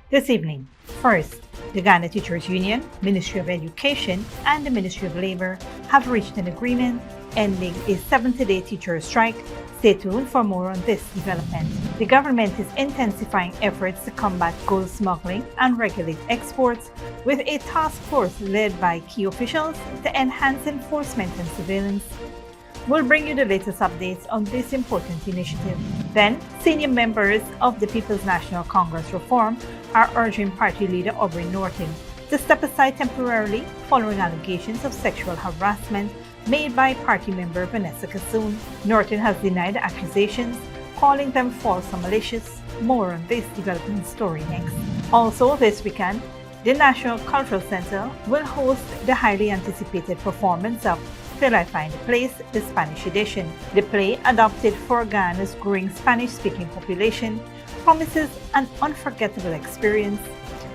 this evening. First, the Ghana Teachers Union, Ministry of Education, and the Ministry of Labor have reached an agreement ending a 70-day teacher strike. Stay tuned for more on this development. The government is intensifying efforts to combat gold smuggling and regulate exports with a task force led by key officials to enhance enforcement and surveillance. We'll bring you the latest updates on this important initiative. Then, senior members of the People's National Congress Reform are urging party leader Aubrey Norton to step aside temporarily following allegations of sexual harassment made by party member Vanessa Kassoon. Norton has denied the accusations, calling them false and malicious. More on this development story next. Also this weekend, the National Cultural Center will host the highly anticipated performance of Till I Find a Place, the Spanish edition. The play, adapted for Ghana's growing Spanish-speaking population, promises an unforgettable experience.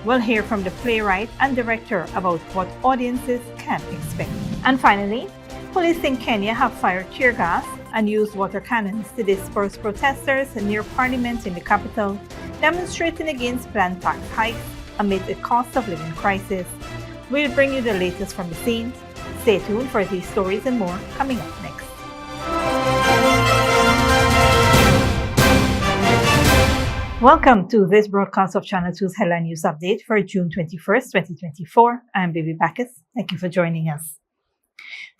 We'll hear from the playwright and director about what audiences can expect. And finally, police in Kenya have fired tear gas and used water cannons to disperse protesters near Parliament in the capital, demonstrating against planned tax hikes amid a cost of living crisis. We'll bring you the latest from the scenes. Stay tuned for these stories and more coming up next. Welcome to this broadcast of Channel 2's Headline News Update for June 21st, 2024. I'm Baby Bacchus. Thank you for joining us.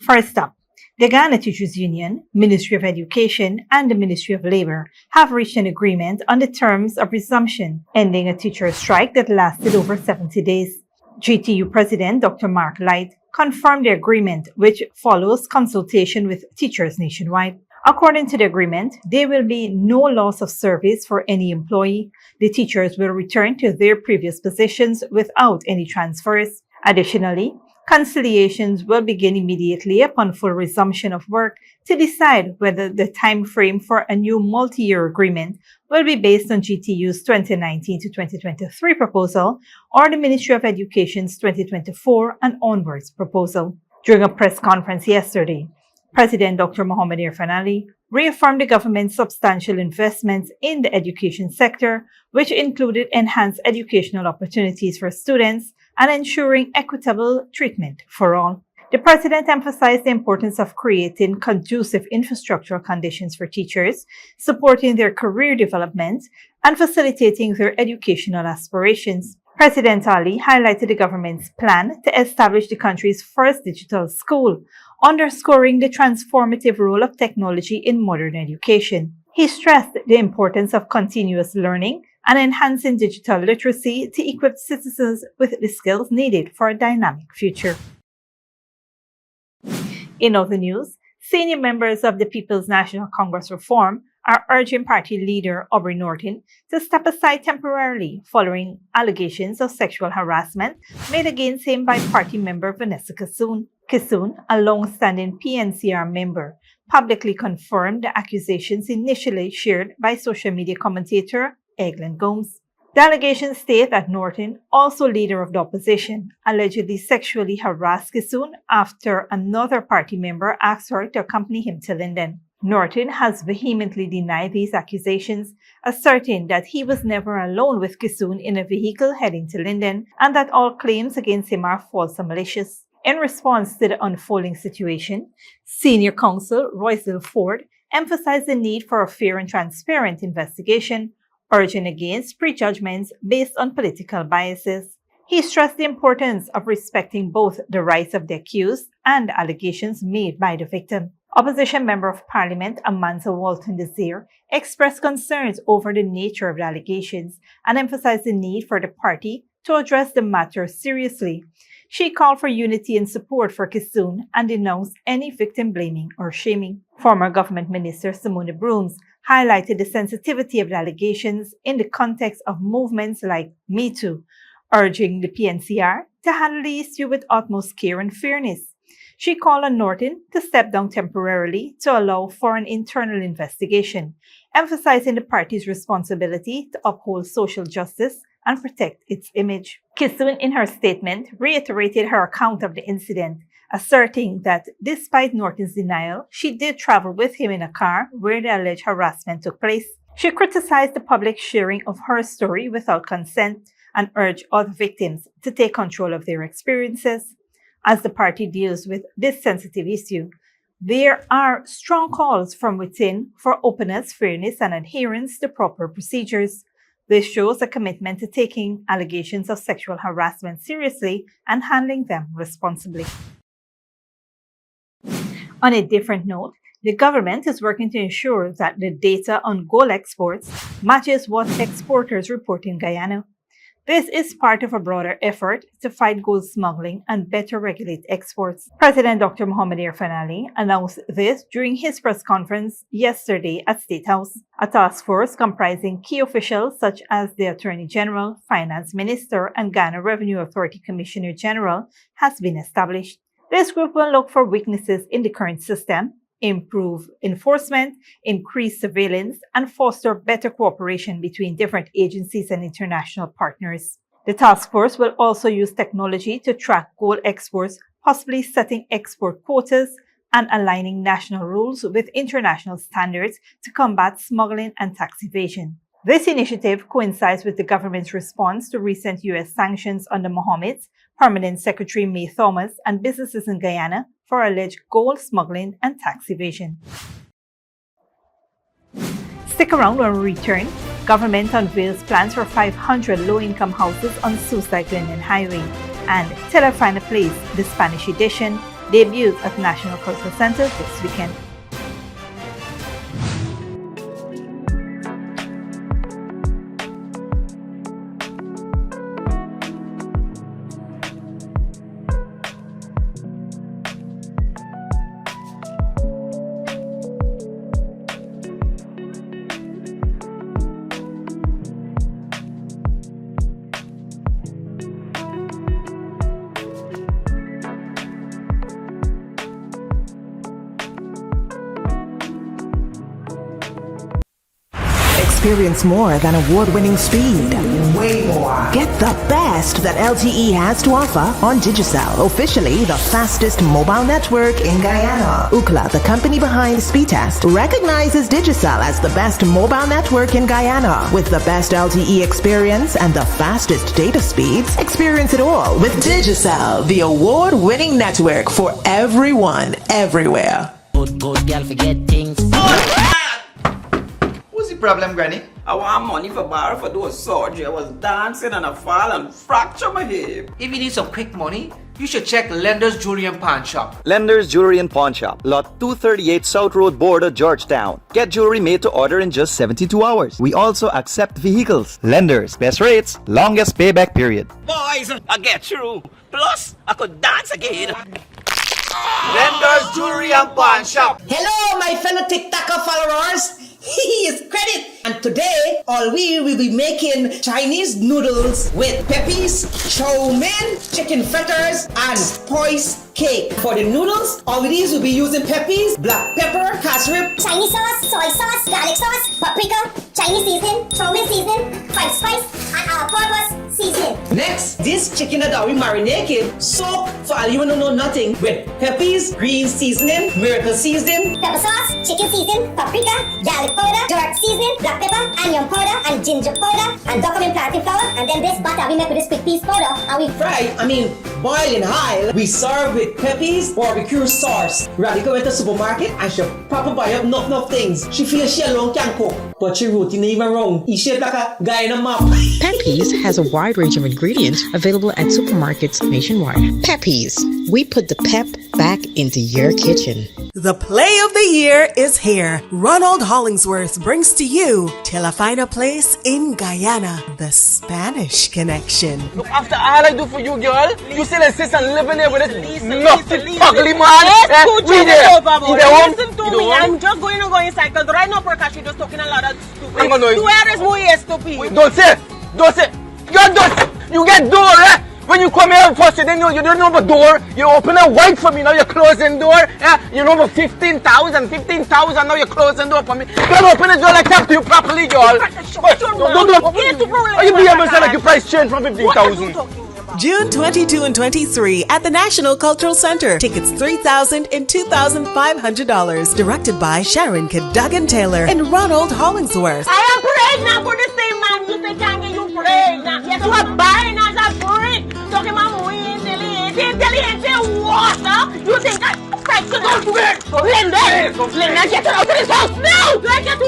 First up, the Ghana Teachers Union, Ministry of Education, and the Ministry of Labor have reached an agreement on the terms of resumption, ending a teacher strike that lasted over 70 days. GTU President Dr. Mark Light confirmed the agreement, which follows consultation with teachers nationwide. According to the agreement, there will be no loss of service for any employee. The teachers will return to their previous positions without any transfers. Additionally, conciliations will begin immediately upon full resumption of work to decide whether the time frame for a new multi-year agreement will be based on GTU's 2019 to 2023 proposal or the Ministry of Education's 2024 and onwards proposal. During a press conference yesterday, President Dr. Mohamed Irfan Ali reaffirmed the government's substantial investments in the education sector, which included enhanced educational opportunities for students and ensuring equitable treatment for all. The president emphasized the importance of creating conducive infrastructural conditions for teachers, supporting their career development, and facilitating their educational aspirations. President Ali highlighted the government's plan to establish the country's first digital school, underscoring the transformative role of technology in modern education. He stressed the importance of continuous learning and enhancing digital literacy to equip citizens with the skills needed for a dynamic future. In other news, senior members of the People's National Congress Reform are urging party leader Aubrey Norton to step aside temporarily following allegations of sexual harassment made against him by party member Vanessa Kassoon. Kassoon, a long-standing PNCR member, publicly confirmed the accusations initially shared by social media commentator Eglin Gomes. The allegations state that Norton, also leader of the opposition, allegedly sexually harassed Kassoon after another party member asked her to accompany him to London. Norton has vehemently denied these accusations, asserting that he was never alone with Kassoon in a vehicle heading to London and that all claims against him are false and malicious. In response to the unfolding situation, senior counsel Royceville Ford emphasized the need for a fair and transparent investigation, urging against prejudgments based on political biases. He stressed the importance of respecting both the rights of the accused and the allegations made by the victim. Opposition Member of Parliament Amanda Walton Desir expressed concerns over the nature of the allegations and emphasized the need for the party to address the matter seriously. She called for unity and support for Kassoon and denounced any victim blaming or shaming. Former Government Minister Simone Brooms highlighted the sensitivity of the allegations in the context of movements like Me Too, urging the PNCR to handle the issue with utmost care and fairness. She called on Norton to step down temporarily to allow for an internal investigation, emphasizing the party's responsibility to uphold social justice and protect its image. Kassoon, in her statement, reiterated her account of the incident, asserting that despite Norton's denial, she did travel with him in a car where the alleged harassment took place. She criticized the public sharing of her story without consent, and urged other victims to take control of their experiences. As the party deals with this sensitive issue, there are strong calls from within for openness, fairness, and adherence to proper procedures. This shows a commitment to taking allegations of sexual harassment seriously and handling them responsibly. On a different note, the government is working to ensure that the data on gold exports matches what exporters report in Guyana. This is part of a broader effort to fight gold smuggling and better regulate exports. President Dr. Mohamed Irfan Ali announced this during his press conference yesterday at State House. A task force comprising key officials such as the Attorney General, Finance Minister, and Ghana Revenue Authority Commissioner General has been established. This group will look for weaknesses in the current system, improve enforcement, increase surveillance, and foster better cooperation between different agencies and international partners. The task force will also use technology to track gold exports, possibly setting export quotas and aligning national rules with international standards to combat smuggling and tax evasion. This initiative coincides with the government's response to recent U.S. sanctions under Mohammed's Permanent Secretary May Thomas and businesses in Guyana for alleged gold smuggling and tax evasion. Stick around when we return. Government unveils plans for 500 low-income houses on Suicide Glendon Highway. And Till I Find a Place, the Spanish edition, debuts at National Cultural Center this weekend. Experience more than award-winning speed. Way more. Get the best that LTE has to offer on Digicel, officially the fastest mobile network in Guyana. Ookla, the company behind Speedtest, recognizes Digicel as the best mobile network in Guyana. With the best LTE experience and the fastest data speeds, experience it all with Digicel, the award-winning network for everyone, everywhere. Good girl, forget things. What's the problem, Granny? I want money for borrow for those surgery. I was dancing and I fall and fracture my hip. If you need some quick money, you should check Lender's Jewelry and Pawn Shop. Lender's Jewelry and Pawn Shop, Lot 238 South Road Border, Georgetown. Get jewelry made to order in just 72 hours. We also accept vehicles. Lender's, best rates, longest payback period. Boys, I get through. Plus, I could dance again. Lender's Jewelry and Pawn Shop. Hello, my fellow TikToker followers. It's Credit, and today all we will be making Chinese noodles with peppies, chow mein, chicken fritters, and spice cake. For the noodles, all of these will be using peppies, black pepper, cashew, Chinese sauce, soy sauce, garlic sauce, paprika, Chinese seasoning, chow mein seasoning, five spice, and all-purpose seasoning. Next, this chicken that we marinated, soak for all you want to know nothing with peppies, green seasoning, miracle seasoning, Pepper sauce, chicken seasoning, paprika, garlic powder, jerk seasoning, black pepper, onion powder, and ginger powder, and document plantain flour, and then this butter we make with this quick peas powder, and we boil in high. We serve with peppies, barbecue sauce. Radhika went to the supermarket and she proper buy up enough things. She feels she alone can cook, but she routine even wrong. She shaped like a guy in a map. Peppies has a wide range of ingredients available at supermarkets nationwide. Peppies, we put the pep back into your kitchen. The play of the year is here. Ronald Hollingsworth brings to you Till I Find a Place in Guyana, the Spanish Connection. Look, after all I do for you, girl, you still insist on living there with this nothing ugly man. Listen to me, I'm just going to go inside because right now Prakash is just talking a lot of stupid. I'm gonna Tú eres muy estúpido. Don't say. You get door, eh? When you come here first, you don't know the door. You open a white for me, now you're closing door. You know for 15,000, now you're closing door for me. Don't open the door like talk to you properly, girl. Are you being able to say like your price change from 15,000? June 22 and 23 at the National Cultural Center. Tickets $3,000 and $2,500. Directed by Sharon Cadogan Taylor and Ronald Hollingsworth. I am pregnant for the same man you say can't get you break na. Yes, what buy na sa break. So kaya mo intelligent water. You think I fight to go to it? Linda, get out of this house now. Get out.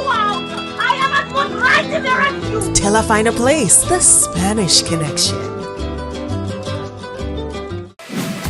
I am at put right in the rescue. Till I find a place, the Spanish Connection.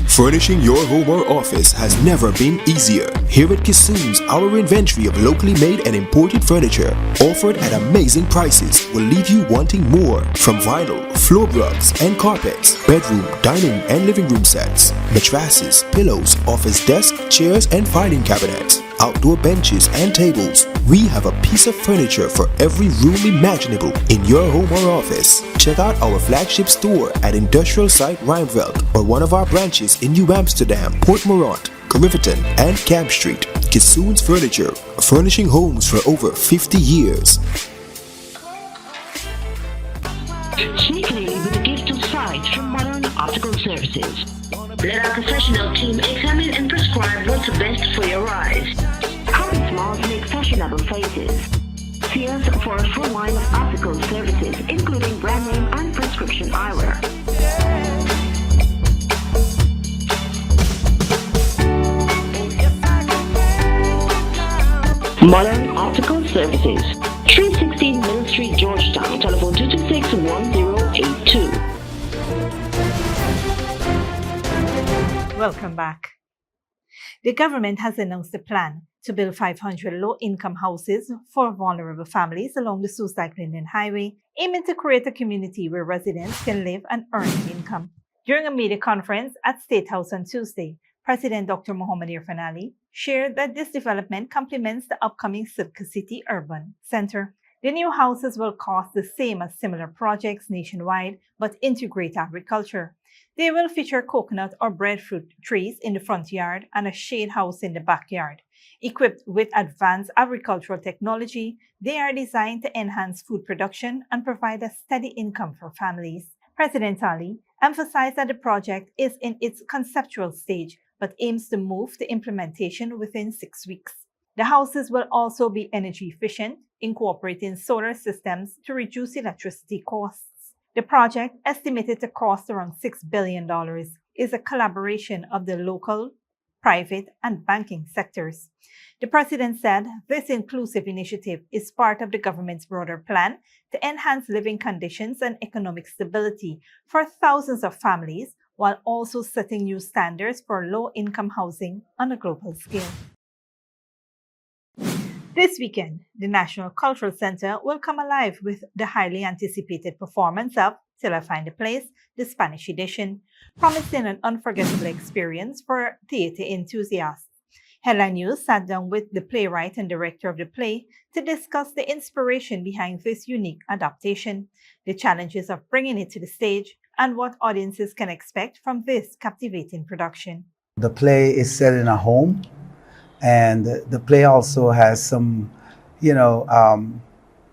Furnishing your home or office has never been easier. Here at Kissoon's, our inventory of locally made and imported furniture, offered at amazing prices, will leave you wanting more. From vinyl, floor rugs and carpets, bedroom, dining and living room sets, mattresses, pillows, office desk, chairs and filing cabinets, outdoor benches and tables. We have a piece of furniture for every room imaginable in your home or office. Check out our flagship store at Industrial Site Rijnveld or one of our branches in New Amsterdam, Port Morant, Riverton and Camp Street. Kissoon's Furniture, furnishing homes for over 50 years. Sneakily with a gift of sight from Modern Optical Services. Let our professional team examine and prescribe what's best for your eyes. Common smiles make fashionable faces. See us for a full line of optical services, including brand name and prescription eyewear. Modern Optical Services, 316 Middle Street, Georgetown. Telephone 226-1082. Welcome back. The government has announced a plan to build 500 low-income houses for vulnerable families along the Suicide-Linden Highway, aiming to create a community where residents can live and earn an income. During a media conference at State House on Tuesday, President Dr. Mohamed Irfan Ali shared that this development complements the upcoming Silk City Urban Center. The new houses will cost the same as similar projects nationwide, but integrate agriculture. They will feature coconut or breadfruit trees in the front yard and a shade house in the backyard. Equipped with advanced agricultural technology, they are designed to enhance food production and provide a steady income for families. President Ali emphasized that the project is in its conceptual stage, but aims to move to implementation within 6 weeks. The houses will also be energy efficient, incorporating solar systems to reduce electricity costs. The project, estimated to cost around $6 billion, is a collaboration of the local, private, and banking sectors. The president said this inclusive initiative is part of the government's broader plan to enhance living conditions and economic stability for thousands of families, while also setting new standards for low-income housing on a global scale. This weekend, the National Cultural Center will come alive with the highly anticipated performance of Till I Find a Place, the Spanish edition, promising an unforgettable experience for theater enthusiasts. Headline News sat down with the playwright and director of the play to discuss the inspiration behind this unique adaptation, the challenges of bringing it to the stage, and what audiences can expect from this captivating production. The play is set in a home, and the play also has some,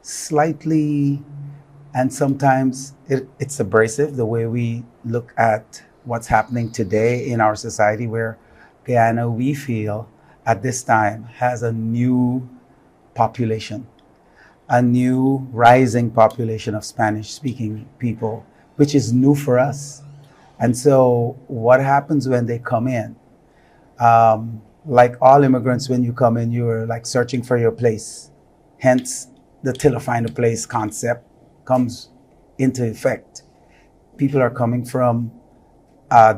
slightly, and sometimes it's abrasive, the way we look at what's happening today in our society, where Guyana, we feel, at this time, has a new population, a new rising population of Spanish-speaking people, which is new for us. And so what happens when they come in? Like all immigrants, when you come in, you're like searching for your place. Hence, the Till I Find a Place concept comes into effect. People are coming from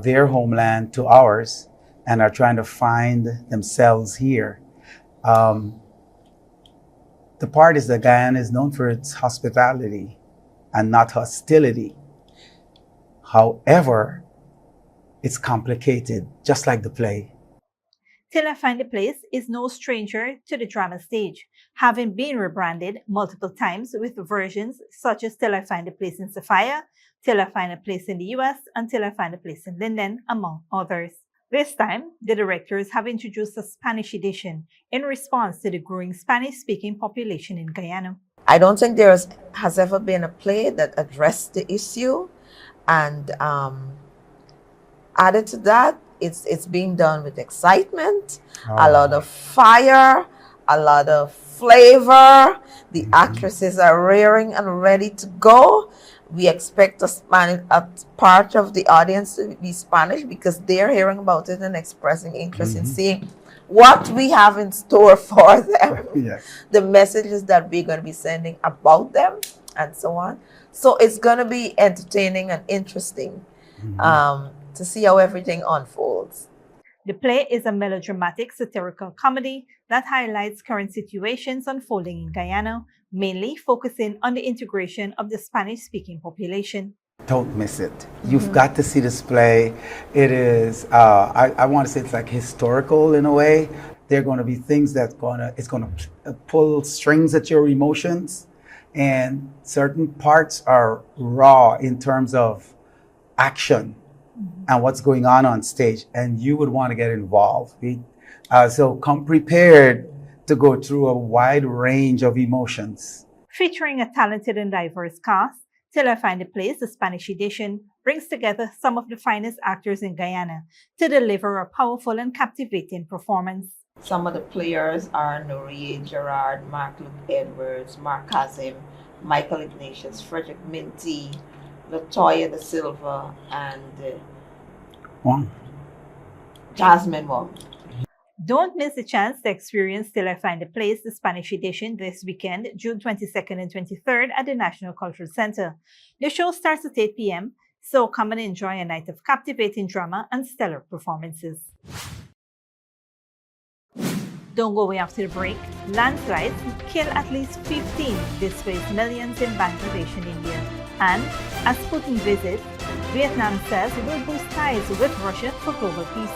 their homeland to ours and are trying to find themselves here. The part is that Guyana is known for its hospitality and not hostility. However, it's complicated, just like the play. Till I Find a Place is no stranger to the drama stage, having been rebranded multiple times with versions such as Till I Find a Place in Sophia, Till I Find a Place in the US, and Till I Find a Place in Linden, among others. This time, the directors have introduced a Spanish edition in response to the growing Spanish-speaking population in Guyana. I don't think there has ever been a play that addressed the issue, and added to that, it's being done with excitement, a lot of fire, a lot of flavor. The actresses are rearing and ready to go, We expect a part of the audience to be Spanish because they're hearing about it and expressing interest in seeing what we have in store for them, the messages that we're going to be sending about them, and so on. So it's going to be entertaining and interesting to see how everything unfolds. The play is a melodramatic satirical comedy that highlights current situations unfolding in Guyana, mainly focusing on the integration of the Spanish-speaking population. Don't miss it. You've got to see this play. It is, I want to say it's like historical in a way. There are going to be things that's it's going to pull strings at your emotions, and certain parts are raw in terms of action and what's going on stage, and you would want to get involved. So come prepared to go through a wide range of emotions. Featuring a talented and diverse cast, Till I Find a Place, the Spanish edition, brings together some of the finest actors in Guyana to deliver a powerful and captivating performance. Some of the players are Norie Gerard, Mark Luke Edwards, Mark Kazim, Michael Ignatius, Frederick Minty, Latoya Da Silva, and Jasmine Wong. Don't miss the chance to experience Till I Find a Place, the Spanish edition, this weekend, June 22nd and 23rd at the National Cultural Center. The show starts at 8 p.m., so come and enjoy a night of captivating drama and stellar performances. Don't go away after the break. Landslides kill at least 15, displace millions in Bangladesh and India. And as Putin visits, Vietnam says it will boost ties with Russia for global peace.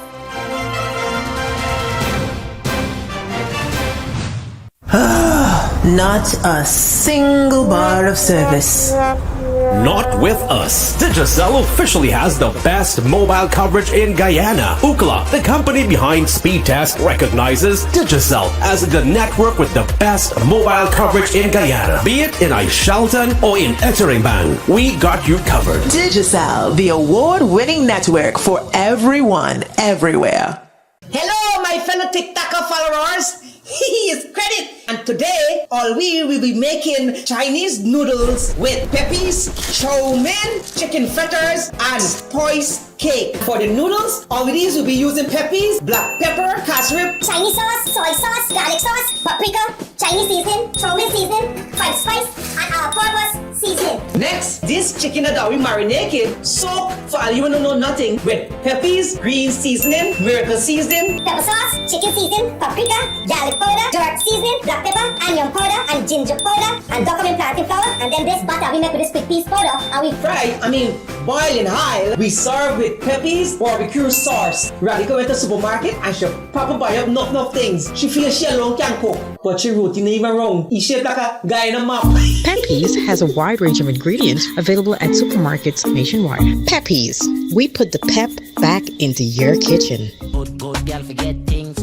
Not a single bar of service. Not with us. Digicel officially has the best mobile coverage in Guyana. Ookla, the company behind Speedtest, recognizes Digicel as the network with the best mobile coverage in Guyana. Be it in Aishalton or in Etteringbang, we got you covered. Digicel, the award-winning network for everyone, everywhere. Hello, my fellow TikToker followers. He is Credit, and today all we will be making Chinese noodles with peppies, chow mein, chicken fritters, and spice cake. For the noodles, all of these will be using peppies, black pepper, cashew, Chinese sauce, soy sauce, garlic sauce, paprika, Chinese seasoning, chow mein seasoning, five spice, and all-purpose seasoning. Next, this chicken that we marinated, soak for all you wanna know nothing with peppies, green seasoning, miracle seasoning, Pepper sauce, chicken seasoning, paprika, garlic powder, jerk seasoning, black pepper, onion powder, and ginger powder, and document plantain flour, and then this butter we make with this quick piece powder, and we boil in high. We serve with peppies, barbecue sauce. Radhika went to the supermarket and she proper buy up enough things. She feels she alone can cook, but she routine even wrong. She shaped like a guy in a map. Peppies has a wide range of ingredients available at supermarkets nationwide. Peppies, we put the pep back into your kitchen. Good girl forget things.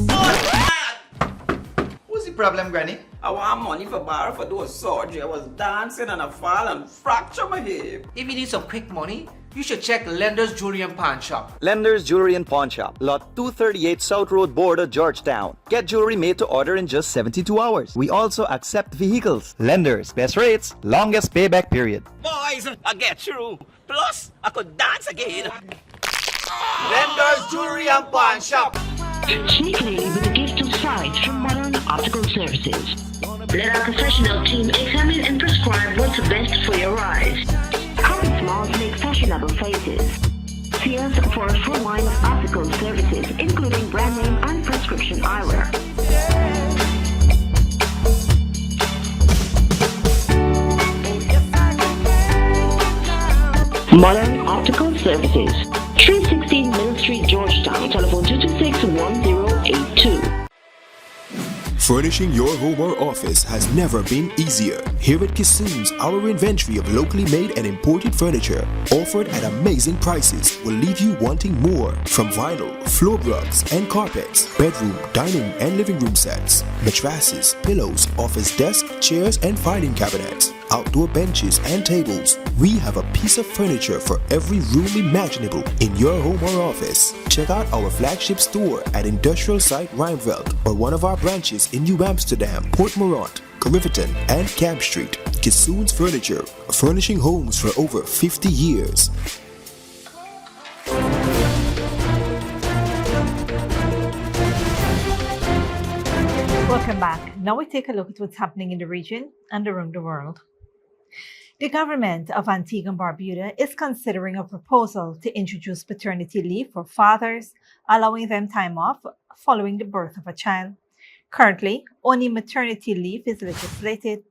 What's the problem, Granny? I want money for borrow for those surgery. I was dancing and I fall and fracture my hip. If you need some quick money, you should check Lender's Jewelry and Pawn Shop. Lender's Jewelry and Pawn Shop, Lot 238 South Road Border, Georgetown. Get jewelry made to order in just 72 hours. We also accept vehicles. Lenders, best rates, longest payback period. Boys, I get through. Plus, I could dance again. Lender's Jewelry and Pawn Shop. Cheaply with a gift of sight from Modern Optical Services. Let our professional team examine and prescribe what's best for your eyes. Current smiles make fashionable faces. See us for a full line of optical services, including brand name and prescription eyewear. Modern Optical Services, 316 Mill Street, Georgetown. Telephone 226-1082. Furnishing your home or office has never been easier. Here at Kissoon's, our inventory of locally made and imported furniture, offered at amazing prices, will leave you wanting more. From vinyl, floor rugs and carpets, bedroom, dining and living room sets, mattresses, pillows, office desk, chairs and filing cabinets, outdoor benches and tables. We have a piece of furniture for every room imaginable in your home or office. Check out our flagship store at Industrial Site Rijnveld or one of our branches in New Amsterdam, Port Morant, Riverton and Camp Street. Kissoon's Furniture, furnishing homes for over 50 years. Welcome back. Now we take a look at what's happening in the region and around the world. The government of Antiga Barbuda is considering a proposal to introduce paternity leave for fathers, allowing them time off following the birth of a child. Currently, only maternity leave is legislated.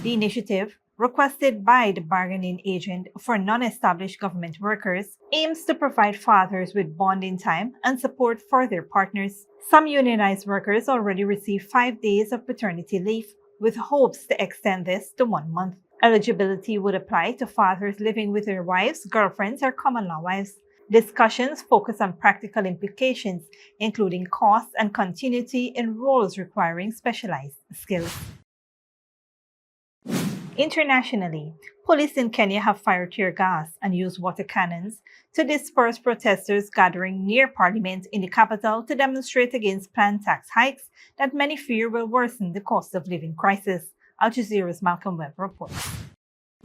The initiative, requested by the bargaining agent for non-established government workers, aims to provide fathers with bonding time and support for their partners. Some unionized workers already receive 5 days of paternity leave, with hopes to extend this to 1 month. Eligibility would apply to fathers living with their wives, girlfriends, or common-law wives. Discussions focus on practical implications, including costs and continuity in roles requiring specialized skills. Internationally, police in Kenya have fired tear gas and used water cannons to disperse protesters gathering near Parliament in the capital to demonstrate against planned tax hikes that many fear will worsen the cost of living crisis. Al Jazeera's Malcolm Webb reports.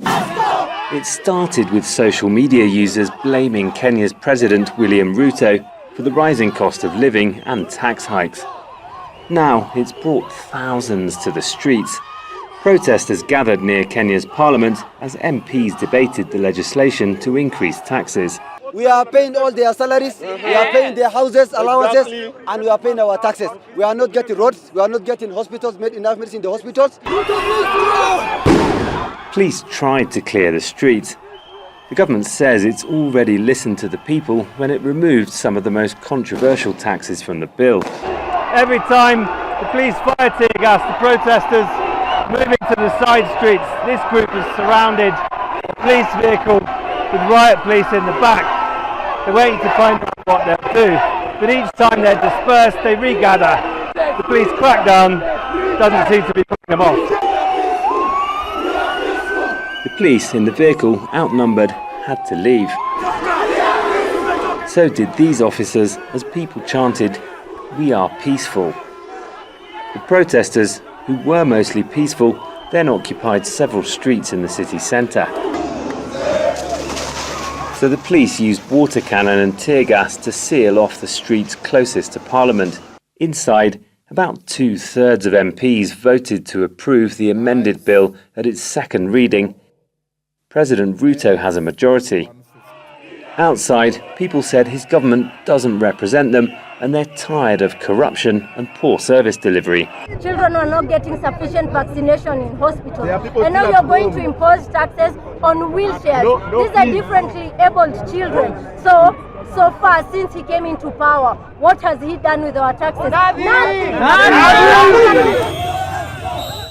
It started with social media users blaming Kenya's President William Ruto for the rising cost of living and tax hikes. Now it's brought thousands to the streets. Protesters gathered near Kenya's parliament as MPs debated the legislation to increase taxes. We are paying all their salaries, we are paying their houses, allowances, and we are paying our taxes. We are not getting roads, we are not getting hospitals, enough medicine in the hospitals. Police tried to clear the streets. The government says it's already listened to the people when it removed some of the most controversial taxes from the bill. Every time the police fire tear gas, the protesters moving to the side streets. This group has surrounded a police vehicle with riot police in the back. They're waiting to find out what they'll do. But each time they're dispersed, they regather. The police crackdown doesn't seem to be putting them off. The police in the vehicle, outnumbered, had to leave. So did these officers as people chanted, "We are peaceful." The protesters, who were mostly peaceful, then occupied several streets in the city centre. So the police used water cannon and tear gas to seal off the streets closest to Parliament. Inside, about 2/3 of MPs voted to approve the amended bill at its second reading. President Ruto has a majority. Outside, people said his government doesn't represent them and they're tired of corruption and poor service delivery. Children are not getting sufficient vaccination in hospitals. And now you're going to impose taxes on wheelchairs. These are differently abled children. So far, since he came into power, what has he done with our taxes? Nothing.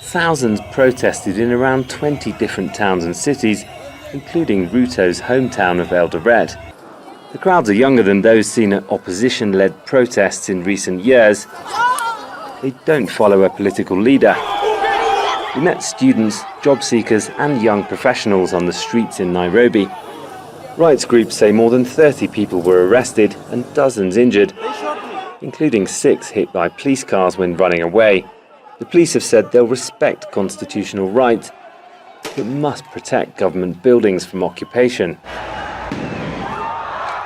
Thousands protested in around 20 different towns and cities, including Ruto's hometown of Eldoret. The crowds are younger than those seen at opposition-led protests in recent years. They don't follow a political leader. We met students, job seekers and young professionals on the streets in Nairobi. Rights groups say more than 30 people were arrested and dozens injured, including 6 hit by police cars when running away. The police have said they'll respect constitutional rights, but must protect government buildings from occupation.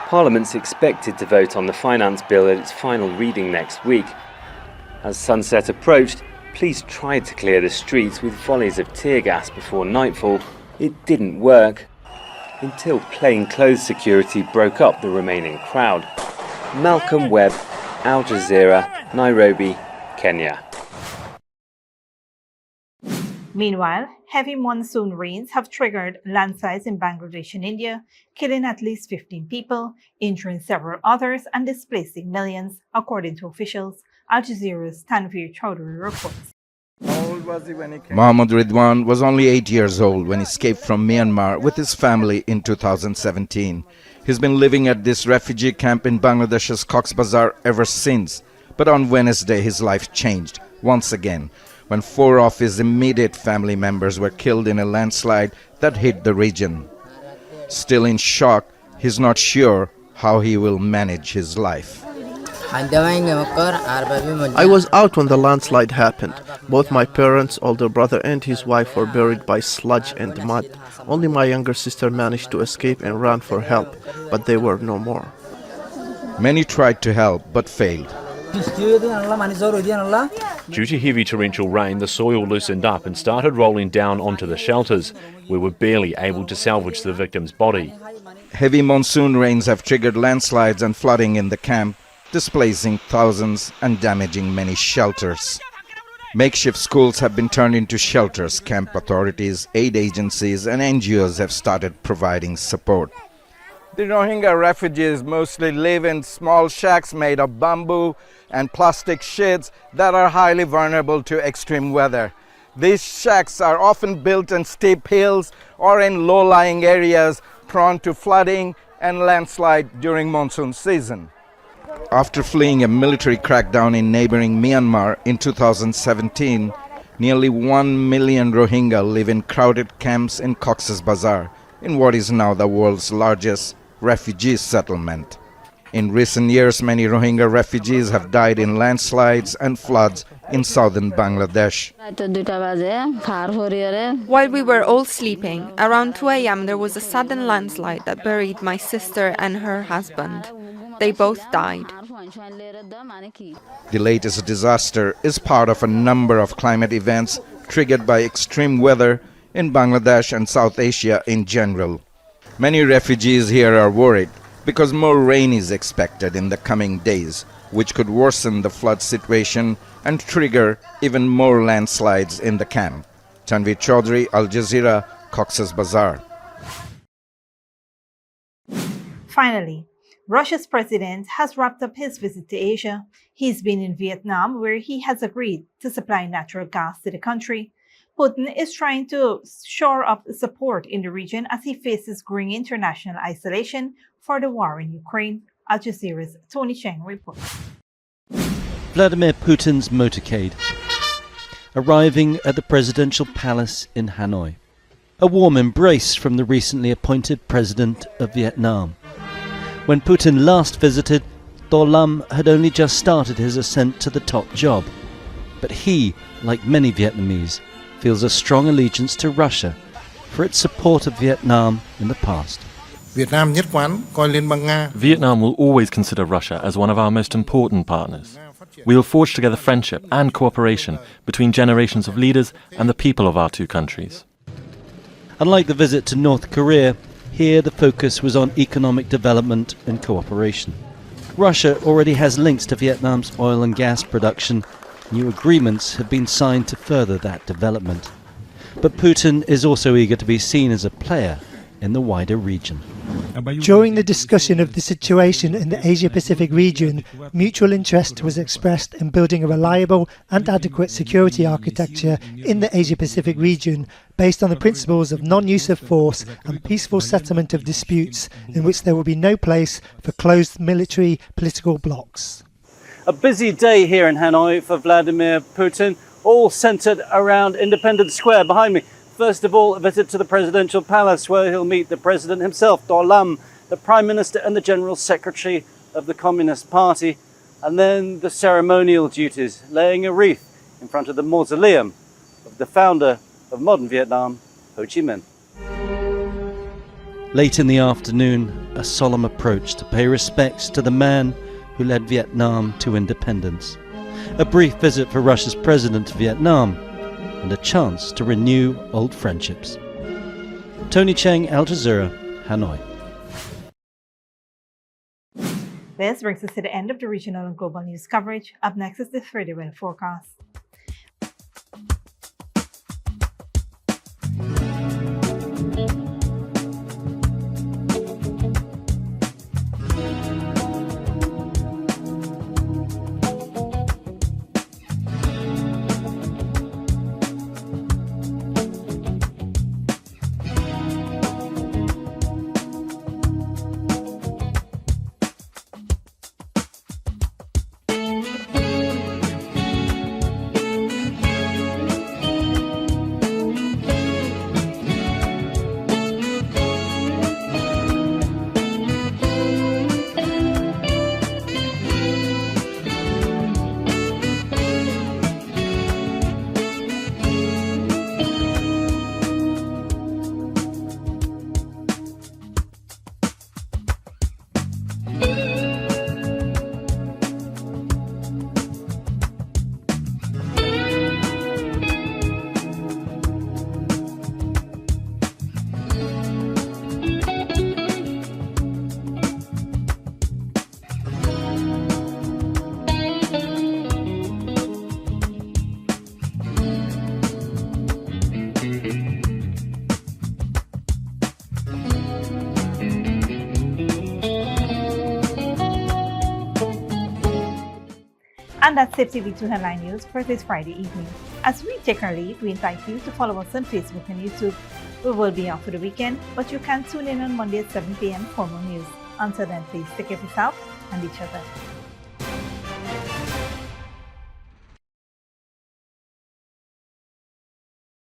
Parliament's expected to vote on the finance bill at its final reading next week. As sunset approached, police tried to clear the streets with volleys of tear gas before nightfall. It didn't work until plainclothes security broke up the remaining crowd. Malcolm Webb, Al Jazeera, Nairobi, Kenya. Meanwhile, heavy monsoon rains have triggered landslides in Bangladesh and India, killing at least 15 people, injuring several others, and displacing millions, according to officials. Al Jazeera's Tanveer Chowdhury reports. Mohammad Ridwan was only 8 years old when he escaped from Myanmar with his family in 2017. He's been living at this refugee camp in Bangladesh's Cox's Bazar ever since. But on Wednesday, his life changed once again when 4 of his immediate family members were killed in a landslide that hit the region. Still in shock, he's not sure how he will manage his life. I was out when the landslide happened. Both my parents, older brother and his wife were buried by sludge and mud. Only my younger sister managed to escape and ran for help, but they were no more. Many tried to help but failed. Due to heavy torrential rain, the soil loosened up and started rolling down onto the shelters. We were barely able to salvage the victim's body. Heavy monsoon rains have triggered landslides and flooding in the camp, displacing thousands and damaging many shelters. Makeshift schools have been turned into shelters. Camp authorities, aid agencies and NGOs have started providing support. The Rohingya refugees mostly live in small shacks made of bamboo and plastic sheds that are highly vulnerable to extreme weather. These shacks are often built in steep hills or in low-lying areas prone to flooding and landslide during monsoon season. After fleeing a military crackdown in neighboring Myanmar in 2017, nearly 1 million Rohingya live in crowded camps in Cox's Bazar, in what is now the world's largest refugee settlement. In recent years, many Rohingya refugees have died in landslides and floods in southern Bangladesh. While we were all sleeping, around 2 a.m. there was a sudden landslide that buried my sister and her husband. They both died. The latest disaster is part of a number of climate events triggered by extreme weather in Bangladesh and South Asia in general. Many refugees here are worried because more rain is expected in the coming days, which could worsen the flood situation and trigger even more landslides in the camp. Tanvi Chaudhary, Al Jazeera, Cox's Bazar. Finally, Russia's president has wrapped up his visit to Asia. He's been in Vietnam, where he has agreed to supply natural gas to the country. Putin is trying to shore up support in the region as he faces growing international isolation for the war in Ukraine. Al Jazeera's Tony Cheng reports. Vladimir Putin's motorcade, arriving at the presidential palace in Hanoi. A warm embrace from the recently appointed president of Vietnam. When Putin last visited, Do Lam had only just started his ascent to the top job. But he, like many Vietnamese, feels a strong allegiance to Russia for its support of Vietnam in the past. Vietnam will always consider Russia as one of our most important partners. We will forge together friendship and cooperation between generations of leaders and the people of our two countries. Unlike the visit to North Korea, here the focus was on economic development and cooperation. Russia already has links to Vietnam's oil and gas production. New agreements have been signed to further that development. But Putin is also eager to be seen as a player in the wider region. During the discussion of the situation in the Asia-Pacific region, mutual interest was expressed in building a reliable and adequate security architecture in the Asia-Pacific region based on the principles of non-use of force and peaceful settlement of disputes, in which there will be no place for closed military political blocs. A busy day here in Hanoi for Vladimir Putin, all centred around Independence Square behind me. First of all, a visit to the presidential palace where he'll meet the president himself, Do Lam, the prime minister and the general secretary of the Communist Party, and then the ceremonial duties, laying a wreath in front of the mausoleum of the founder of modern Vietnam, Ho Chi Minh. Late in the afternoon, a solemn approach to pay respects to the man who led Vietnam to independence. A brief visit for Russia's president to Vietnam, and a chance to renew old friendships. Tony Cheng, Al Jazeera, Hanoi. This brings us to the end of the regional and global news coverage. Up next is the 30 weather forecast. And that's it, TV2 Headline News for this Friday evening. As we take our leave, we invite you to follow us on Facebook and YouTube. We will be off for the weekend, but you can tune in on Monday at 7 p.m. for more news. Until then, please take care of yourself and each other.